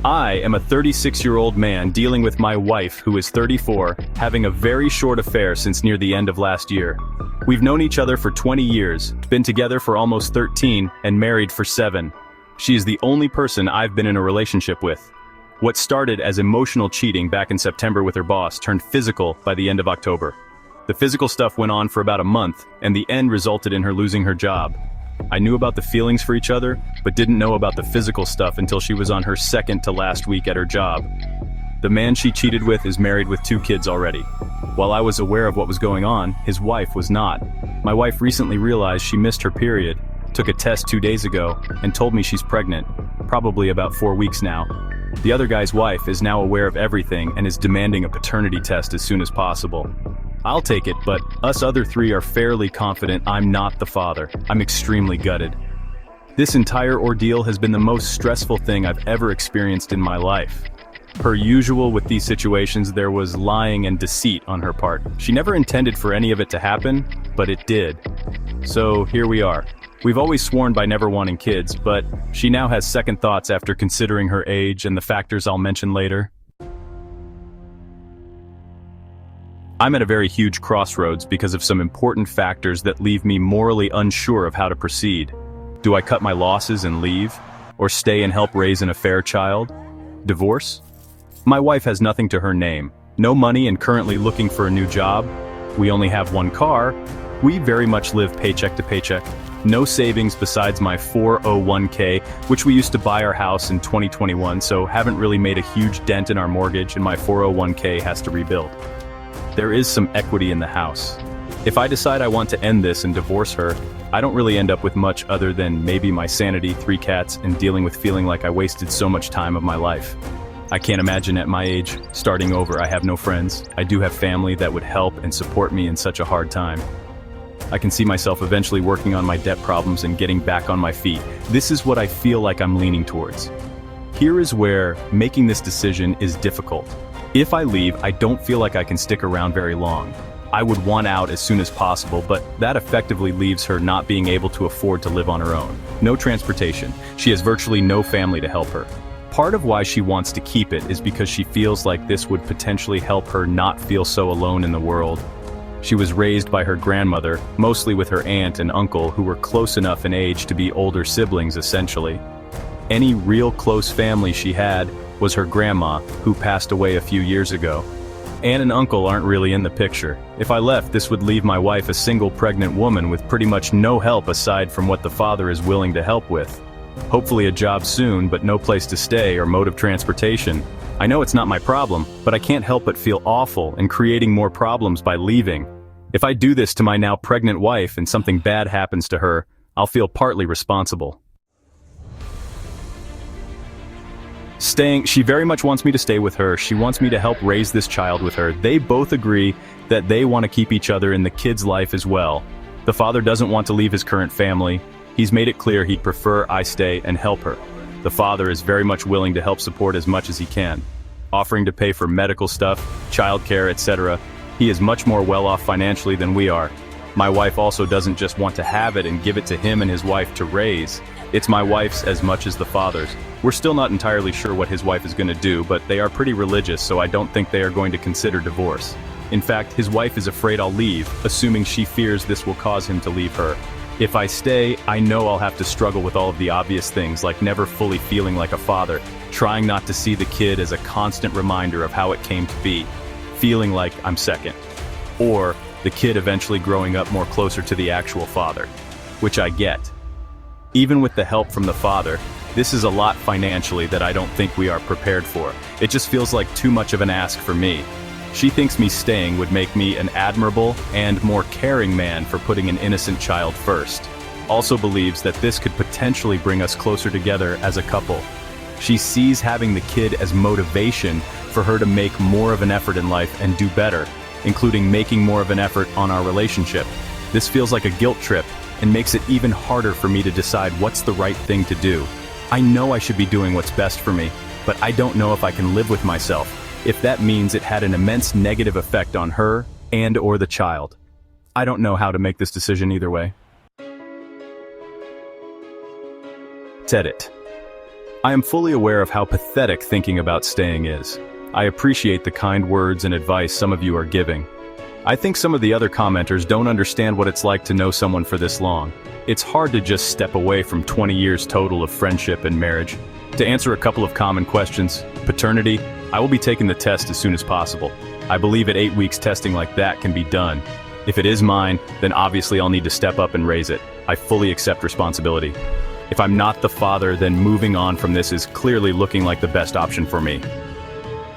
I am a 36-year-old man dealing with my wife, who is 34, having a very short affair since near the end of last year. We've known each other for 20 years, been together for almost 13, and married for 7. She is the only person I've been in a relationship with. What started as emotional cheating back in September with her boss turned physical by the end of October. The physical stuff went on for about a month, and the end resulted in her losing her job. I knew about the feelings for each other, but didn't know about the physical stuff until she was on her second to last week at her job. The man she cheated with is married with 2 kids already. While I was aware of what was going on, his wife was not. My wife recently realized she missed her period, took a test 2 days ago, and told me she's pregnant, probably about 4 weeks now. The other guy's wife is now aware of everything and is demanding a paternity test as soon as possible. I'll take it, but us other 3 are fairly confident I'm not the father. I'm extremely gutted. This entire ordeal has been the most stressful thing I've ever experienced in my life. Per usual with these situations, there was lying and deceit on her part. She never intended for any of it to happen, but it did. So here we are. We've always sworn by never wanting kids, but she now has second thoughts after considering her age and the factors I'll mention later. I'm at a very huge crossroads because of some important factors that leave me morally unsure of how to proceed. Do I cut my losses and leave? Or stay and help raise an affair child? Divorce? My wife has nothing to her name. No money and currently looking for a new job. We only have 1 car. We very much live paycheck to paycheck. No savings besides my 401k, which we used to buy our house in 2021, so haven't really made a huge dent in our mortgage, and my 401k has to rebuild. There is some equity in the house. If I decide I want to end this and divorce her, I don't really end up with much other than maybe my sanity, 3 cats, and dealing with feeling like I wasted so much time of my life. I can't imagine at my age, starting over. I have no friends. I do have family that would help and support me in such a hard time. I can see myself eventually working on my debt problems and getting back on my feet. This is what I feel like I'm leaning towards. Here is where making this decision is difficult. If I leave, I don't feel like I can stick around very long. I would want out as soon as possible, but that effectively leaves her not being able to afford to live on her own. No transportation. She has virtually no family to help her. Part of why she wants to keep it is because she feels like this would potentially help her not feel so alone in the world. She was raised by her grandmother, mostly with her aunt and uncle, who were close enough in age to be older siblings essentially. Any real close family she had was her grandma, who passed away a few years ago. Aunt and uncle aren't really in the picture. If I left, this would leave my wife a single pregnant woman with pretty much no help aside from what the father is willing to help with. Hopefully a job soon, but no place to stay or mode of transportation. I know it's not my problem, but I can't help but feel awful and creating more problems by leaving. If I do this to my now pregnant wife and something bad happens to her, I'll feel partly responsible. She very much wants me to stay with her. She wants me to help raise this child with her. They both agree that they want to keep each other in the kid's life as well. The father doesn't want to leave his current family. He's made it clear he'd prefer I stay and help her. The father is very much willing to help support as much as he can, offering to pay for medical stuff, childcare, etc. He is much more well off financially than we are. My wife also doesn't just want to have it and give it to him and his wife to raise. It's my wife's as much as the father's. We're still not entirely sure what his wife is going to do, but they are pretty religious, so I don't think they are going to consider divorce. In fact, his wife is afraid I'll leave, assuming she fears this will cause him to leave her. If I stay, I know I'll have to struggle with all of the obvious things, like never fully feeling like a father, trying not to see the kid as a constant reminder of how it came to be, feeling like I'm second. Or the kid eventually growing up more closer to the actual father, which I get. Even with the help from the father, this is a lot financially that I don't think we are prepared for. It just feels like too much of an ask for me. She thinks me staying would make me an admirable and more caring man for putting an innocent child first. Also believes that this could potentially bring us closer together as a couple. She sees having the kid as motivation for her to make more of an effort in life and do better, including making more of an effort on our relationship. This feels like a guilt trip and makes it even harder for me to decide what's the right thing to do. I know I should be doing what's best for me, but I don't know if I can live with myself if that means it had an immense negative effect on her and/or the child. I don't know how to make this decision either way. Edit. I am fully aware of how pathetic thinking about staying is. I appreciate the kind words and advice some of you are giving. I think some of the other commenters don't understand what it's like to know someone for this long. It's hard to just step away from 20 years total of friendship and marriage. To answer a couple of common questions, paternity, I will be taking the test as soon as possible. I believe at 8 weeks testing like that can be done. If it is mine, then obviously I'll need to step up and raise it. I fully accept responsibility. If I'm not the father, then moving on from this is clearly looking like the best option for me.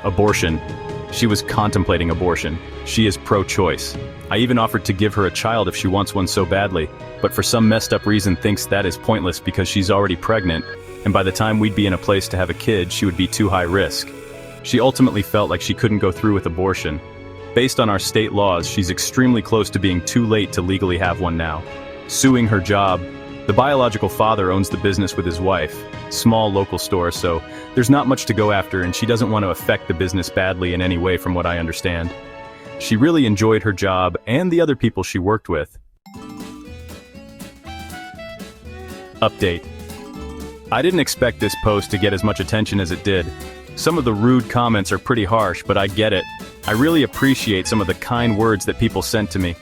Abortion. She was contemplating abortion. She is pro-choice. I even offered to give her a child if she wants one so badly, but for some messed up reason thinks that is pointless because she's already pregnant, and by the time we'd be in a place to have a kid, she would be too high risk. She ultimately felt like she couldn't go through with abortion. Based on our state laws, she's extremely close to being too late to legally have one now. Suing her job. The biological father owns the business with his wife, small local store, so there's not much to go after, and she doesn't want to affect the business badly in any way from what I understand. She really enjoyed her job and the other people she worked with. Update. I didn't expect this post to get as much attention as it did. Some of the rude comments are pretty harsh, but I get it. I really appreciate some of the kind words that people sent to me.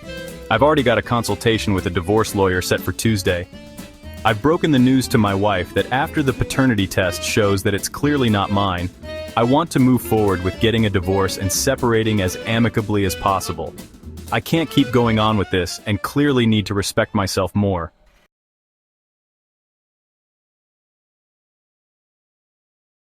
I've already got a consultation with a divorce lawyer set for Tuesday. I've broken the news to my wife that after the paternity test shows that it's clearly not mine, I want to move forward with getting a divorce and separating as amicably as possible. I can't keep going on with this and clearly need to respect myself more.